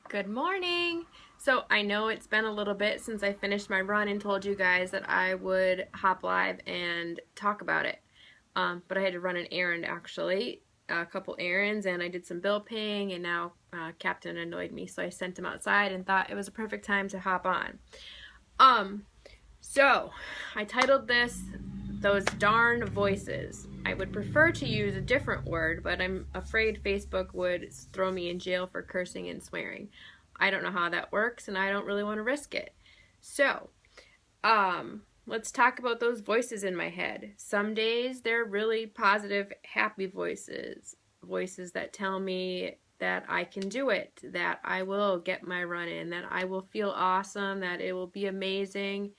Good morning. So I know it's been a little bit since I finished my run and told you guys that I would hop live and talk about it. But I had to run an errand actually, a couple errands, and I did some bill paying, and now Captain annoyed me, so I sent him outside and thought it was a perfect time to hop on. So I titled this "Those Darn Voices." I would prefer to use a different word, but I'm afraid Facebook would throw me in jail for cursing and swearing. I don't know how that works, and I don't really want to risk it. So, let's talk about those voices in my head. Some days they're really positive, happy voices. Voices that tell me that I can do it, that I will get my run in, that I will feel awesome, that it will be amazing,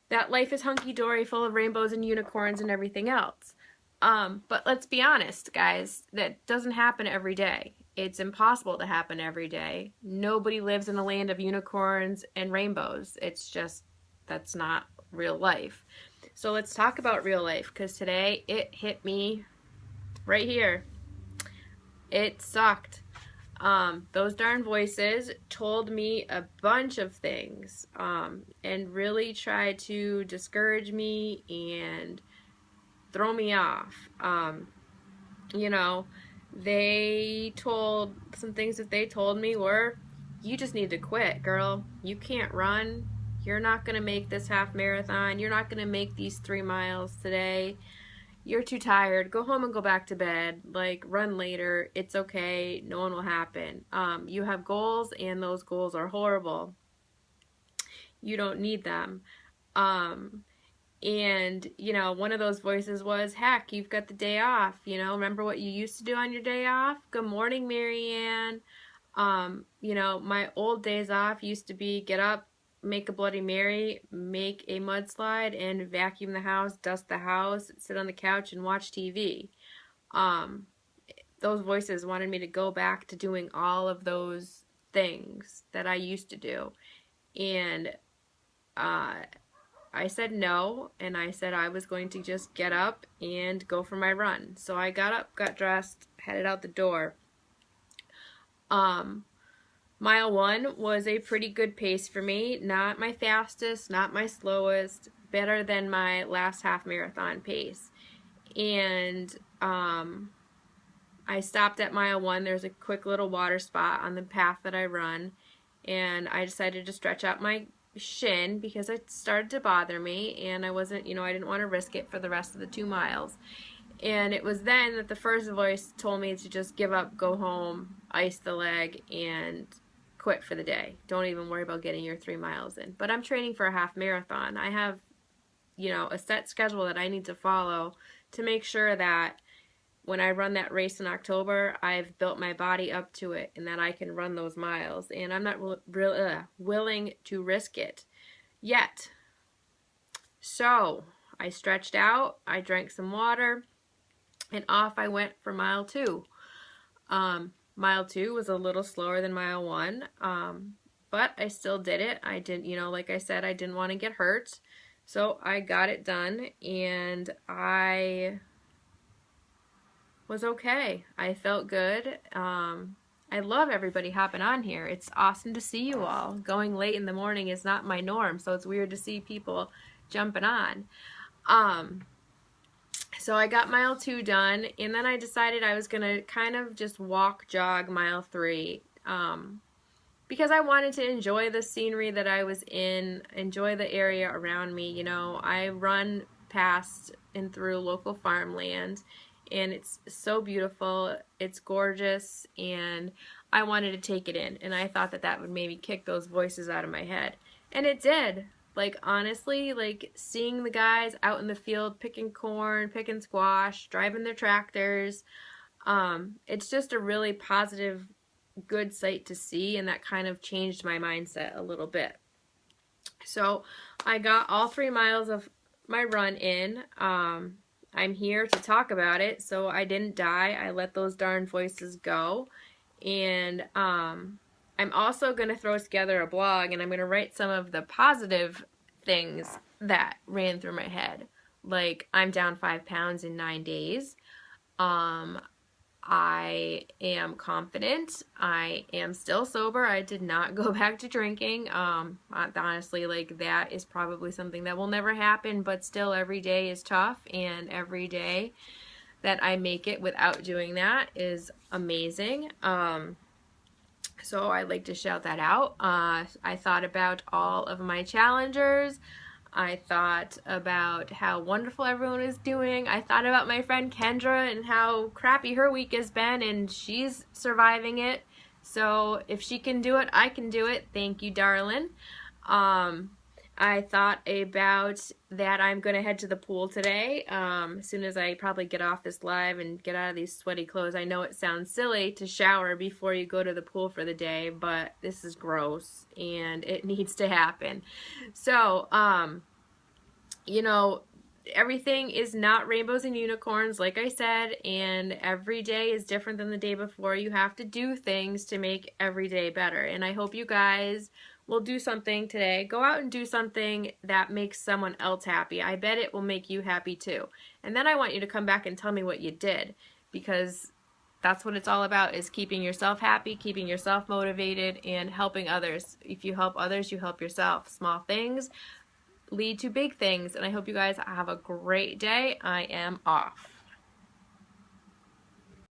that life is hunky-dory, full of rainbows and unicorns and everything else. But let's be honest, guys, that doesn't happen every day. It's impossible to happen every day. Nobody lives in a land of unicorns and rainbows. It's just, that's not real life. So let's talk about real life, because today it hit me right here. It sucked. Those darn voices told me a bunch of things, and really tried to discourage me and throw me off. You know, some things that they told me were, you just need to quit, girl. You can't run. You're not going to make this half marathon. You're not going to make these 3 miles today. You're too tired. Go home and go back to bed. Like, run later. It's okay. No one will happen. You have goals, and those goals are horrible. You don't need them. And, you know, one of those voices was, heck, you've got the day off. You know, remember what you used to do on your day off? Good morning, Marianne. You know, my old days off used to be get up, make a Bloody Mary, make a mudslide, and vacuum the house, dust the house, sit on the couch, and watch TV. Those voices wanted me to go back to doing all of those things that I used to do. And I said no, and I said I was going to just get up and go for my run. So I got up, got dressed, headed out the door. Mile 1 was a pretty good pace for me. Not my fastest, not my slowest, better than my last half marathon pace. And I stopped at mile 1. There's a quick little water spot on the path that I run, and I decided to stretch out my shin because it started to bother me, and I wasn't, I didn't want to risk it for the rest of the 2 miles. And it was then that the first voice told me to just give up, go home, ice the leg, and quit for the day. Don't even worry about getting your 3 miles in. But I'm training for a half marathon. I have, a set schedule that I need to follow to make sure that when I run that race in October, I've built my body up to it and that I can run those miles. And I'm not willing to risk it yet. So I stretched out, I drank some water, and off I went for mile 2. Mile 2 was a little slower than mile 1, but I still did it. I didn't, like I said, I didn't want to get hurt. So I got it done, and I was okay. I felt good. I love everybody hopping on here. It's awesome to see you all. Going late in the morning is not my norm, so it's weird to see people jumping on. So I got mile 2 done, and then I decided I was going to kind of just jog mile 3, because I wanted to enjoy the scenery that I was in, enjoy the area around me. I run past and through local farmland, and it's so beautiful, it's gorgeous, and I wanted to take it in, and I thought that that would maybe kick those voices out of my head, and it did. Like, honestly, like, seeing the guys out in the field picking corn, picking squash, driving their tractors, it's just a really positive, good sight to see, and that kind of changed my mindset a little bit. So I got all 3 miles of my run in. I'm here to talk about it, so I didn't die. I let those darn voices go. And I'm also going to throw together a blog, and I'm going to write some of the positive things that ran through my head. Like, I'm down 5 pounds in 9 days. I am confident. I am still sober. I did not go back to drinking. Honestly, like, that is probably something that will never happen, but still every day is tough, and every day that I make it without doing that is amazing. So I'd like to shout that out. I thought about all of my challengers. I thought about how wonderful everyone is doing. I thought about my friend Kendra and how crappy her week has been, and she's surviving it. So if she can do it, I can do it. Thank you, darling. I thought about that I'm going to head to the pool today as soon as I probably get off this live and get out of these sweaty clothes. I know it sounds silly to shower before you go to the pool for the day, but this is gross and it needs to happen. So, you know, everything is not rainbows and unicorns, like I said, and every day is different than the day before. You have to do things to make every day better, and I hope you guys will do something today. Go out and do something that makes someone else happy. I bet it will make you happy too. And then I want you to come back and tell me what you did, because that's what it's all about, is keeping yourself happy, keeping yourself motivated, and helping others. If you help others, you help yourself. Small things lead to big things, and I hope you guys have a great day. I am off.